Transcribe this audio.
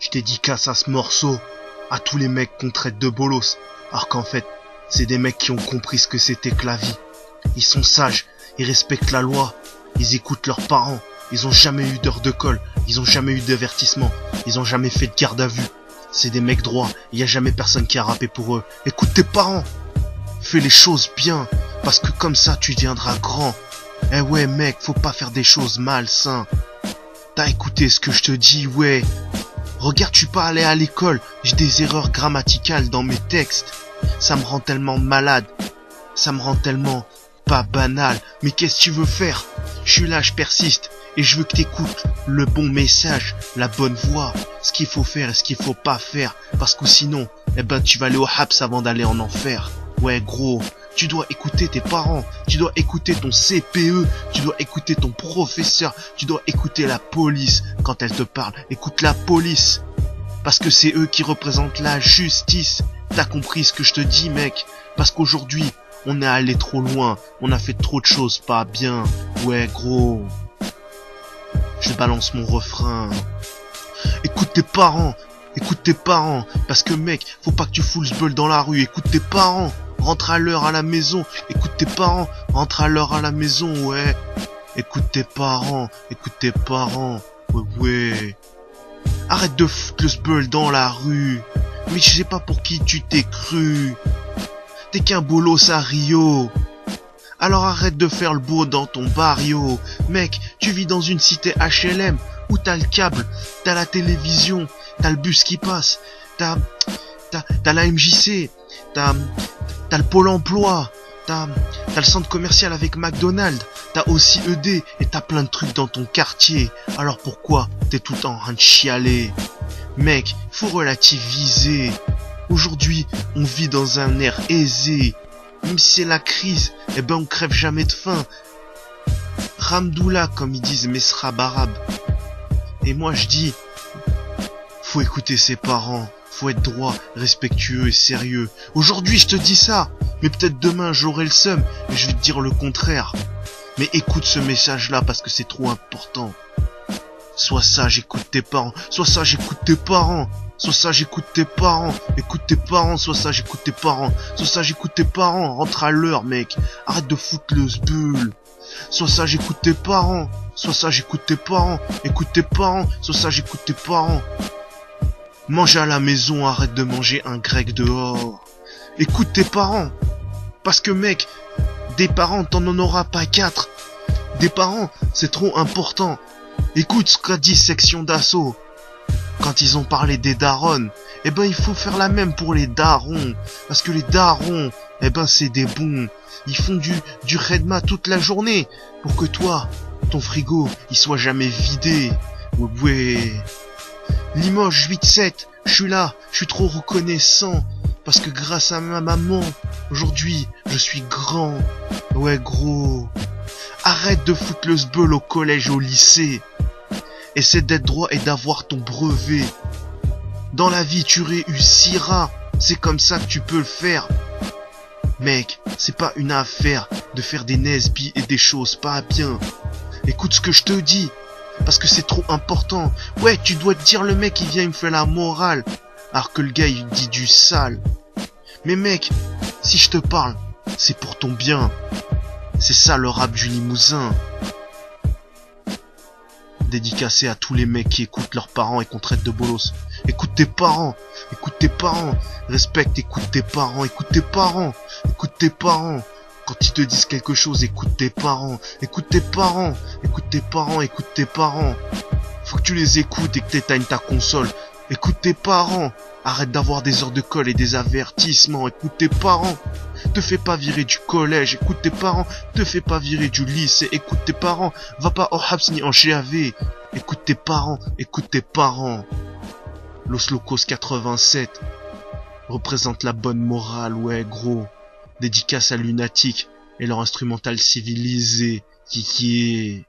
Je dédicace à ce morceau à tous les mecs qu'on traite de bolos, alors qu'en fait, c'est des mecs qui ont compris ce que c'était que la vie. Ils sont sages, ils respectent la loi, ils écoutent leurs parents, ils ont jamais eu d'heure de colle, ils ont jamais eu d'avertissement, ils ont jamais fait de garde à vue. C'est des mecs droits, il y a jamais personne qui a rappé pour eux. Écoute tes parents, fais les choses bien, parce que comme ça tu deviendras grand. Eh ouais mec, faut pas faire des choses malsains. T'as écouté ce que je te dis, ouais. Regarde, je suis pas allé à l'école, j'ai des erreurs grammaticales dans mes textes. Ça me rend tellement malade, ça me rend tellement pas banal. Mais qu'est-ce que tu veux faire? Je suis là, je persiste, et je veux que t'écoutes le bon message, la bonne voix, ce qu'il faut faire et ce qu'il faut pas faire. Parce que sinon, eh ben tu vas aller au haps avant d'aller en enfer. Ouais gros, tu dois écouter tes parents, tu dois écouter ton CPE, tu dois écouter ton professeur, tu dois écouter la police quand elle te parle. Écoute la police, parce que c'est eux qui représentent la justice. T'as compris ce que je te dis mec? Parce qu'aujourd'hui, on est allé trop loin, on a fait trop de choses pas bien. Ouais gros, je balance mon refrain. Écoute tes parents, parce que mec, faut pas que tu fous le sbeul dans la rue. Écoute tes parents, rentre à l'heure à la maison. Écoute tes parents, rentre à l'heure à la maison, ouais. Écoute tes parents, ouais. Arrête de foutre le sbeul dans la rue. Mais je sais pas pour qui tu t'es cru. T'es qu'un bolos à Rio. Alors arrête de faire le beau dans ton barrio. Mec, tu vis dans une cité HLM où t'as le câble, t'as la télévision, t'as le bus qui passe, t'as la MJC, t'as le pôle emploi, t'as le centre commercial avec McDonald's, t'as aussi ED et t'as plein de trucs dans ton quartier. Alors pourquoi t'es tout le temps en train de chialer? Mec, faut relativiser. Aujourd'hui, on vit dans un air aisé. Même si c'est la crise, eh ben on crève jamais de faim. Ramdoula, comme ils disent Mesra Barab. Et moi je dis, faut écouter ses parents, faut être droit, respectueux et sérieux. Aujourd'hui je te dis ça, mais peut-être demain j'aurai le seum et je vais te dire le contraire. Mais écoute ce message là parce que c'est trop important. Sois sage, écoute tes parents. Sois sage, écoute tes parents. Sois sage, écoute tes parents. Écoute tes parents, sois sage, écoute tes parents. Sois sage, écoute tes parents. Rentre à l'heure, mec. Arrête de foutre le sbeul. Sois sage, écoute tes parents. Sois sage, écoute tes parents. Écoute tes parents. Sois sage, écoute tes parents. Mange à la maison, arrête de manger un grec dehors. Écoute tes parents. Parce que mec, des parents, t'en en auras pas 4. Des parents, c'est trop important. Écoute ce qu'a dit Section d'Assaut. Quand ils ont parlé des darons, eh ben il faut faire la même pour les darons. Parce que les darons, eh ben c'est des bons. Ils font du redma toute la journée. Pour que toi, ton frigo, il soit jamais vidé. Ouais. Limoges 8-7, je suis là, je suis trop reconnaissant. Parce que grâce à ma maman, aujourd'hui, je suis grand. Ouais gros. Arrête de foutre le sbeul au collège, au lycée. Essaie d'être droit et d'avoir ton brevet. Dans la vie, tu réussiras. C'est comme ça que tu peux le faire. Mec, c'est pas une affaire de faire des nesbis et des choses pas bien. Écoute ce que je te dis. Parce que c'est trop important. Ouais, tu dois te dire le mec, il vient, il me fait la morale. Alors que le gars, il dit du sale. Mais mec, si je te parle, c'est pour ton bien. C'est ça le rap du Limousin. Dédicacé à tous les mecs qui écoutent leurs parents et qu'on traite de bolos. Écoute tes parents, respecte, écoute tes parents. Quand ils te disent quelque chose, écoute tes parents. Faut que tu les écoutes et que t'éteignes ta console. Écoute tes parents, arrête d'avoir des heures de colle et des avertissements. Écoute tes parents, te fais pas virer du collège. Écoute tes parents, te fais pas virer du lycée. Écoute tes parents, va pas au Habs ni en GAV. Écoute tes parents. Los Locos 87 représente la bonne morale, ouais gros. Dédicace à Lunatic et leur instrumental civilisé, qui est...